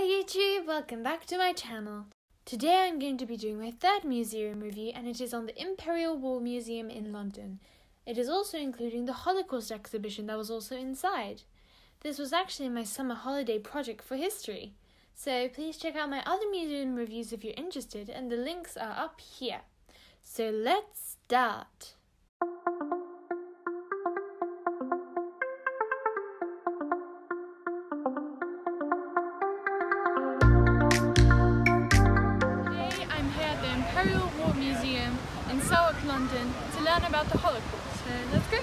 Hi YouTube, welcome back to my channel. Today I'm going to be doing my third museum review, and it is on the Imperial War Museum in London. It is also including the Holocaust exhibition that was also inside. This was actually my summer holiday project for history. So please check out my other museum reviews if you're interested, and the links are up here. So let's start. Imperial War Museum in Southwark, London, to learn about the Holocaust. So let's go!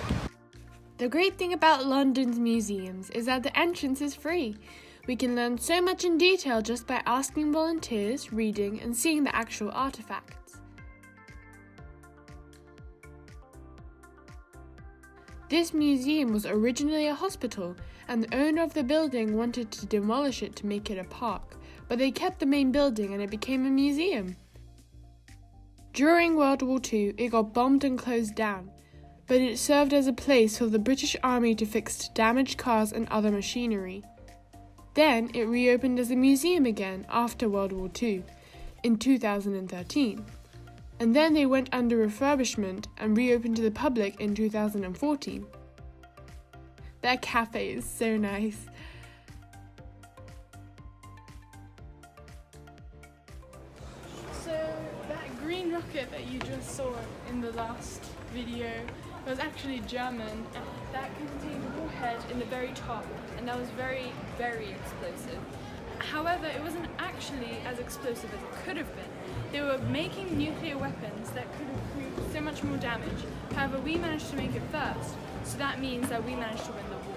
The great thing about London's museums is that the entrance is free. We can learn so much in detail just by asking volunteers, reading, and seeing the actual artifacts. This museum was originally a hospital, and the owner of the building wanted to demolish it to make it a park, but they kept the main building and it became a museum. During World War II, it got bombed and closed down, but it served as a place for the British Army to fix damaged cars and other machinery. Then it reopened as a museum again after World War II in 2013, and then they went under refurbishment and reopened to the public in 2014. Their cafe is so nice. Green rocket that you just saw in the last video was actually German, and that contained a warhead in the very top, and that was very, very explosive. However, it wasn't actually as explosive as it could have been. They were making nuclear weapons that could have created so much more damage. However, we managed to make it first, so that means that we managed to win the war.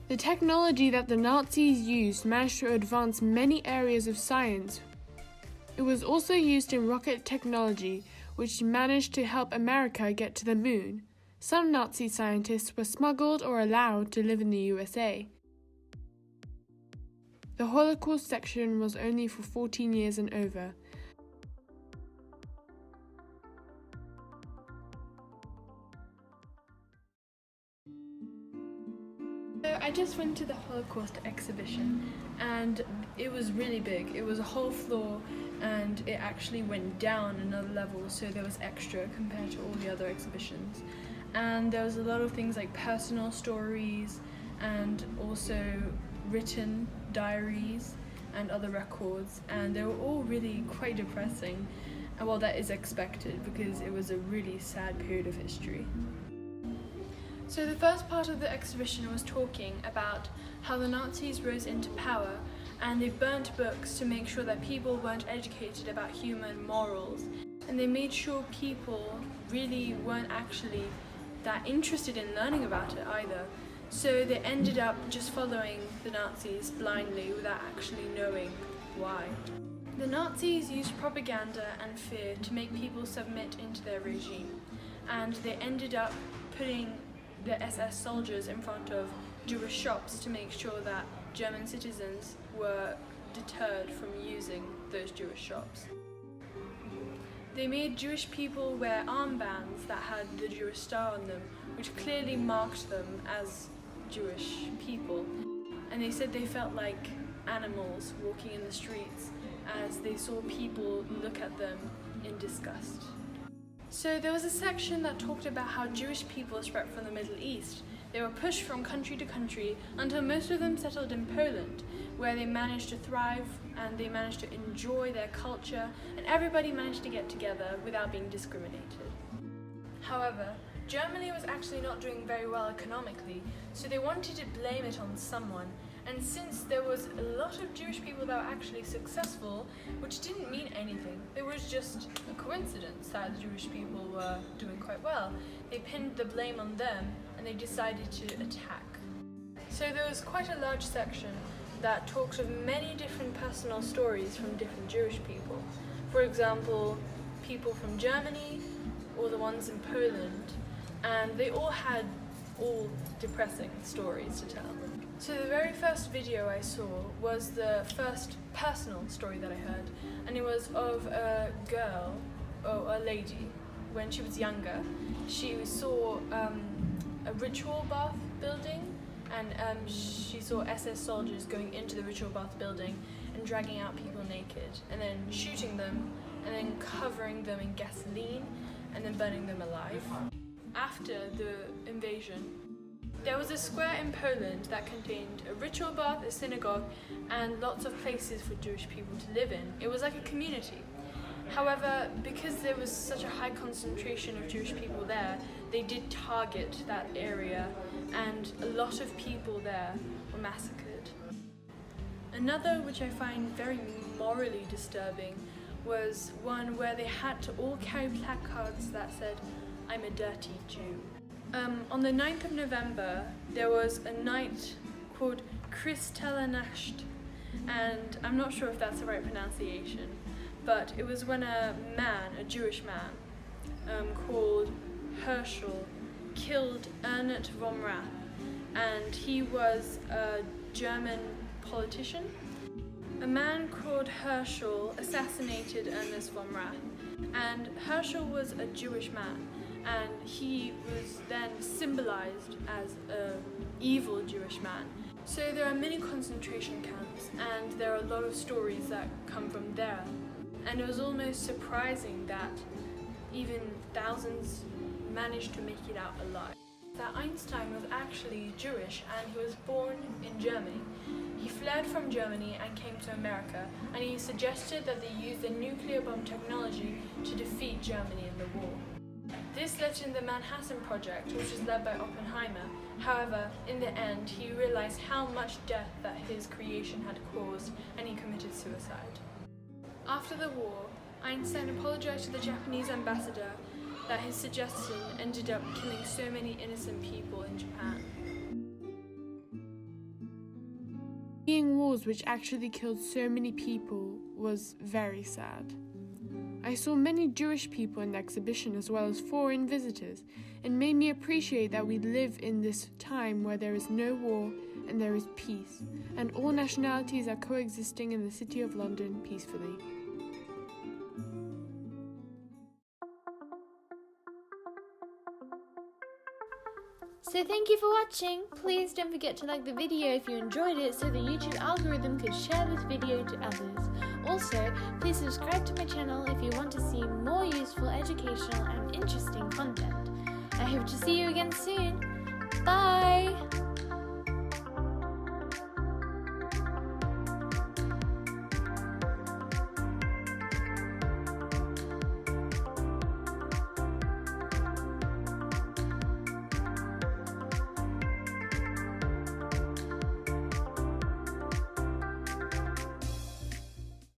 The technology that the Nazis used managed to advance many areas of science. It was also used in rocket technology, which managed to help America get to the moon. Some Nazi scientists were smuggled or allowed to live in the USA. The Holocaust section was only for 14 years and over. So I just went to the Holocaust exhibition, and it was really big. It was a whole floor, and it actually went down another level, so there was extra compared to all the other exhibitions. And there was a lot of things like personal stories, and also written diaries and other records, and they were all really quite depressing. And well, that is expected because it was a really sad period of history. So the first part of the exhibition was talking about how the Nazis rose into power, and they burnt books to make sure that people weren't educated about human morals, and they made sure people really weren't actually that interested in learning about it either. So they ended up just following the Nazis blindly without actually knowing why. The Nazis used propaganda and fear to make people submit into their regime, and they ended up putting the SS soldiers in front of Jewish shops to make sure that German citizens were deterred from using those Jewish shops. They made Jewish people wear armbands that had the Jewish star on them, which clearly marked them as Jewish people. And they said they felt like animals walking in the streets as they saw people look at them in disgust. So there was a section that talked about how Jewish people spread from the Middle East. They were pushed from country to country until most of them settled in Poland, where they managed to thrive and they managed to enjoy their culture, and everybody managed to get together without being discriminated. However, Germany was actually not doing very well economically, so they wanted to blame it on someone. And since there was a lot of Jewish people that were actually successful, which didn't mean anything, it was just a coincidence that Jewish people were doing quite well, they pinned the blame on them and they decided to attack. So there was quite a large section that talks of many different personal stories from different Jewish people. For example, people from Germany or the ones in Poland, and they all had depressing stories to tell. So the very first video I saw was the first personal story that I heard, and it was of a girl, or a lady, when she was younger. She saw a ritual bath building, and she saw SS soldiers going into the ritual bath building and dragging out people naked, and then shooting them, and then covering them in gasoline, and then burning them alive. After the invasion, there was a square in Poland that contained a ritual bath, a synagogue, and lots of places for Jewish people to live in. It was like a community. However, because there was such a high concentration of Jewish people there, they did target that area, and a lot of people there were massacred. Another, which I find very morally disturbing, was one where they had to all carry placards that said, "I'm a dirty Jew." On the 9th of November, there was a night called Kristallnacht, and I'm not sure if that's the right pronunciation, but it was when a Jewish man, called Herschel, killed Ernst von Rath, and he was a German politician. A man called Herschel assassinated Ernst von Rath, and Herschel was a Jewish man, and he was then symbolized as an evil Jewish man. So there are many concentration camps, and there are a lot of stories that come from there. And it was almost surprising that even thousands managed to make it out alive. That Einstein was actually Jewish, and he was born in Germany. He fled from Germany and came to America, and he suggested that they use the nuclear bomb technology to defeat Germany in the war. This led to the Manhattan Project, which was led by Oppenheimer. However, in the end, he realized how much death that his creation had caused, and he committed suicide. After the war, Einstein apologized to the Japanese ambassador that his suggestion ended up killing so many innocent people in Japan. Seeing wars which actually killed so many people was very sad. I saw many Jewish people in the exhibition as well as foreign visitors, and made me appreciate that we live in this time where there is no war and there is peace, and all nationalities are coexisting in the city of London peacefully. So thank you for watching. Please don't forget to like the video if you enjoyed it so the YouTube algorithm could share this video to others. Also, please subscribe to my channel if you want to see more useful, educational and interesting content. I hope to see you again soon. Bye!